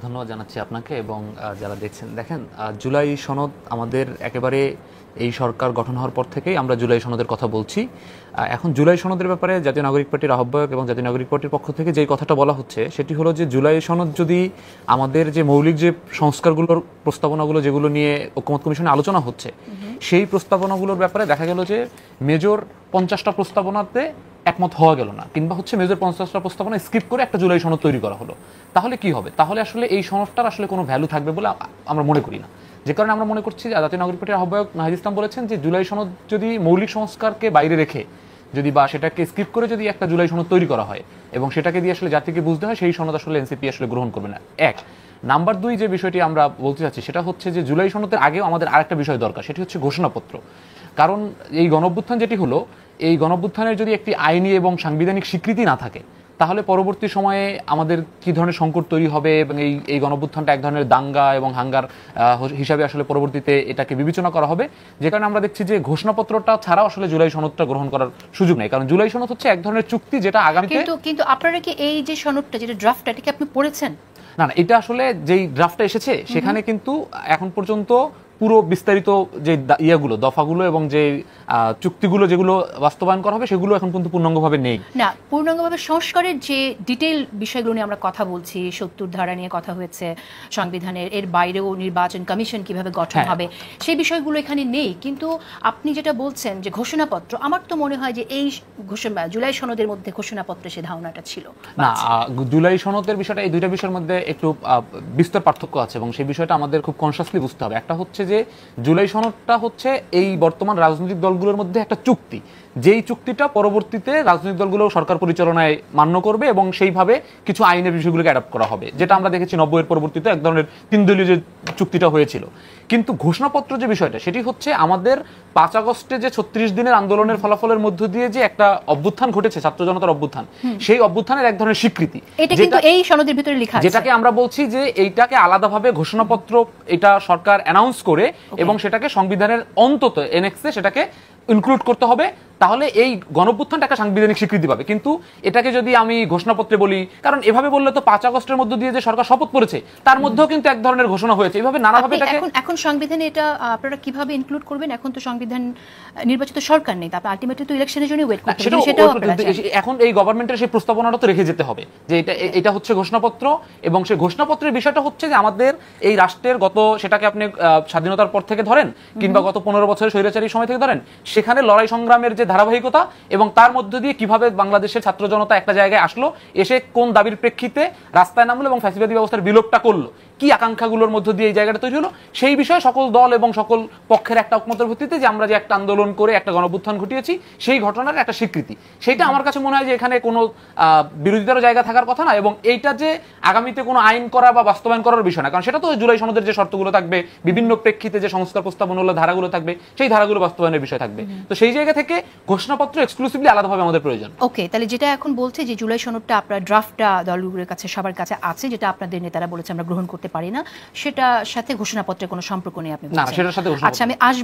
ধন্যবাদ জানাচ্ছি আপনাকে এবং যারা দেখছেন। দেখেন, জুলাই সনদ আমাদের একেবারে এই সরকার গঠন হওয়ার পর থেকেই আমরা জুলাই সনদের কথা বলছি। এখন জুলাই সনদের ব্যাপারে জাতীয় নাগরিক পার্টির আহ্বায়ক এবং জাতীয় নাগরিক পার্টির পক্ষ থেকে যেই কথাটা বলা হচ্ছে সেটি হলো যে জুলাই সনদ যদি আমাদের যে মৌলিক যে সংস্কারগুলোর প্রস্তাবনাগুলো যেগুলো নিয়ে ঐকমত্য কমিশনে আলোচনা হচ্ছে সেই প্রস্তাবনাগুলোর ব্যাপারে দেখা গেল যে মেজর 50টা প্রস্তাবনাতে একমত হওয়া গেল না, কিংবা হচ্ছে মেজর 50টা প্রস্তাবনা স্কিপ করে একটা জুলাই সনদ তৈরি করা হলো। তাহলে কি হবে? তাহলে আসলে এই সনদটার আসলে কোনো ভ্যালু থাকবে বলে আমরা মনে করি না। যে কারণে আমরা মনে করছি যে জাতীয় নাগরিক পার্টির আহ্বায়ক নাহিদ ইসলাম বলেছেন যে জুলাই সনদ যদি মৌলিক সংস্কারকে বাইরে রেখে যদি বা সেটাকে স্কিপ করে যদি একটা জুলাই সনদ তৈরি করা হয় এবং সেটাকে দিয়ে আসলে জাতিকে বুঝতে হয়, সেই সনদ আসলে এনসিপি আসলে গ্রহণ করবে না। এক নাম্বার দুই যে বিষয়টি আমরা বলতে চাচ্ছি সেটা হচ্ছে যে জুলাই সনদের আগেও আমাদের আরেকটা বিষয় দরকার, সেটি হচ্ছে ঘোষণাপত্র। কারণ এই গণঅভ্যুত্থান যেটি হলো, এই গণঅভ্যুত্থানের যদি একটি আইনি এবং সাংবিধানিক স্বীকৃতি না থাকে তাহলে পরবর্তী সময়ে আমাদের কি ধরনের সংকট তৈরি হবে এবং এই গণঅভ্যুত্থানটা এক ধরনের দাঙ্গা এবং হাঙ্গার হিসাবে আসলে পরবর্তীতে এটাকে বিবেচনা করা হবে। যে কারণে আমরা দেখছি যে ঘোষণাপত্রটা ছাড়াও আসলে জুলাই সনদটা গ্রহণ করার সুযোগ নেই, কারণ জুলাই সনদ হচ্ছে এক ধরনের চুক্তি যেটা আগামীতে। কিন্তু আপনারা কি এই যে সনদটা যেটা ড্রাফট এটাকে আপনি পড়েছেন? না, এটা আসলে যেই ড্রাফটটা এসেছে সেখানে কিন্তু এখন পর্যন্ত পুরো বিস্তারিত যে ইয়াগুলো দফাগুলো এবং যে চুক্তিগুলো যেগুলো বাস্তবায়ন করা হবে সেগুলো এখন কিন্তু পূর্ণাঙ্গভাবে নেই। না, পূর্ণাঙ্গভাবে সংস্কারের যে ডিটেইল বিষয়গুলো নিয়ে আমরা কথা বলছি, ৭০ ধারা নিয়ে কথা হয়েছে সংবিধানের, এর বাইরেও নির্বাচন কমিশন কিভাবে গঠন হবে সেই বিষয়গুলো এখানে নেই। কিন্তু আপনি যেটা বলছেন যে ঘোষণাপত্র, আমার তো মনে হয় যে এই জুলাই সনদের মধ্যে ঘোষণাপত্রে সে ধারণাটা ছিল না। জুলাই সনদের বিষয়টা এই দুইটা বিষয়ের মধ্যে একটু বিস্তর পার্থক্য আছে এবং সেই বিষয়টা আমাদের খুব কনসিয়াসলি বুঝতে হবে। একটা হচ্ছে যে জুলাই সনদটা হচ্ছে এই বর্তমান রাজনৈতিক দলগুলোর মধ্যে একটা চুক্তি, যেই চুক্তিটা পরবর্তীতে রাজনৈতিক দলগুলো সরকার পরিচালনায় মান্য করবে এবং সেইভাবে কিছু আইনের বিষয়গুলোকে অ্যাডাপ্ট করা হবে, যেটা আমরা দেখেছি 90-এর পরবর্তীতে এক ধরনের 3 দলীয় যে চুক্তিটা হয়েছিল। কিন্তু ঘোষণাপত্র যে বিষয়টা সেটি হচ্ছে আমাদের 5 আগস্টে যে 36 দিনের আন্দোলনের ফলাফলের মধ্য দিয়ে যে একটা অভ্যুত্থান ঘটেছে, ছাত্র জনতার অভ্যুত্থান, সেই অভ্যুত্থানের এক ধরনের স্বীকৃতি, এটা কিন্তু এই সনদের ভিতরে লেখা আছে, যেটাকে আমরা বলছি যে এইটাকে আলাদাভাবে ঘোষণাপত্র এটা সরকার অ্যানাউন্স করে এবং সেটাকে সংবিধানের অন্তত এনএক্সে সেটাকে ইনক্লুড করতে হবে, তাহলে এই গণঅভ্যুত্থানটা একটা সাংবিধানিক স্বীকৃতি পাবে। কিন্তু এটাকে যদি আমি ঘোষণাপত্রে বলি, কারণ এভাবে বললে তো 5 আগস্টের মধ্য দিয়ে যে সরকার শপথ করেছে তার মধ্যেও কিন্তু এক ধরনের ঘোষণা হয়েছে, এইভাবে নানাভাবে এটাকে এখন সংবিধানে এটা আপনারা কিভাবে ইনক্লুড করবেন? এখন তো সংবিধান নির্বাচিত সরকার নেই, তারপর আলটিমেটলি তো ইলেকশনের জন্য ওয়েট করতে হবে, সেটাও এখন এই গভর্নমেন্টের সেই প্রস্তাবনাটা তো রেখে যেতে হবে যে এটা হচ্ছে ঘোষণাপত্র। এবং সেই ঘোষণাপত্রের বিষয়টা হচ্ছে যে আমাদের এই রাষ্ট্রের গত, সেটাকে আপনি স্বাধীনতার পর থেকে ধরেন কিংবা গত 15 বছরের স্বৈরাচারী সময় থেকে ধরেন, সেখানে লড়াই সংগ্রামের যে ধারাবাহিকতা এবং তার মধ্য দিয়ে কিভাবে বাংলাদেশের ছাত্র জনতা একটা জায়গায় আসলো, এসে কোন দাবির প্রেক্ষিতে রাস্তায় নামলো এবং ফ্যাসিবাদী ব্যবস্থার বিলোপটা করলো, কি আকাঙ্ক্ষাগুলোর মধ্য দিয়ে এই জায়গাটা তৈরি হলো, সেই বিষয়ে সকল দল এবং সকল পক্ষের একটা ঐকমত্যের ভিত্তিতে যে আমরা যে একটা আন্দোলন করে একটা গণঅভ্যুত্থান ঘটিয়েছি সেই ঘটনার একটা স্বীকৃতি, সেইটা আমার কাছে মনে হয় যে এখানে কোনো বিরোধিতার জায়গা থাকার কথা না। এবং এইটা যে আগামীতে কোনো আইন করা বা বাস্তবায়ন করার বিষয় না, কারণ সেটা তো জুলাই সনদের যে শর্তগুলো থাকবে, বিভিন্ন প্রেক্ষিতে যে সংস্কার প্রস্তাবনার ধারাগুলো থাকবে, সেই ধারাগুলো বাস্তবায়নের বিষয় থাকবে। তো সেই জায়গা থেকে ঘোষণাপত্র এক্সক্লুসিভলি আলাদাভাবে আমাদের প্রয়োজন। ওকে, তাহলে যেটা এখন বলছে যে জুলাই সনদটা আপনার ড্রাফটটা দলগুলোর কাছে সবার কাছে আছে, যেটা আপনাদের নেতারা বলেছে আমরা গ্রহণ করতে পারি না, সেটার সাথে ঘোষণাপত্রের কোনো সম্পর্ক নেই আপনি বলছেন? না, সেটার সাথে আচ্ছা, আমি আসবো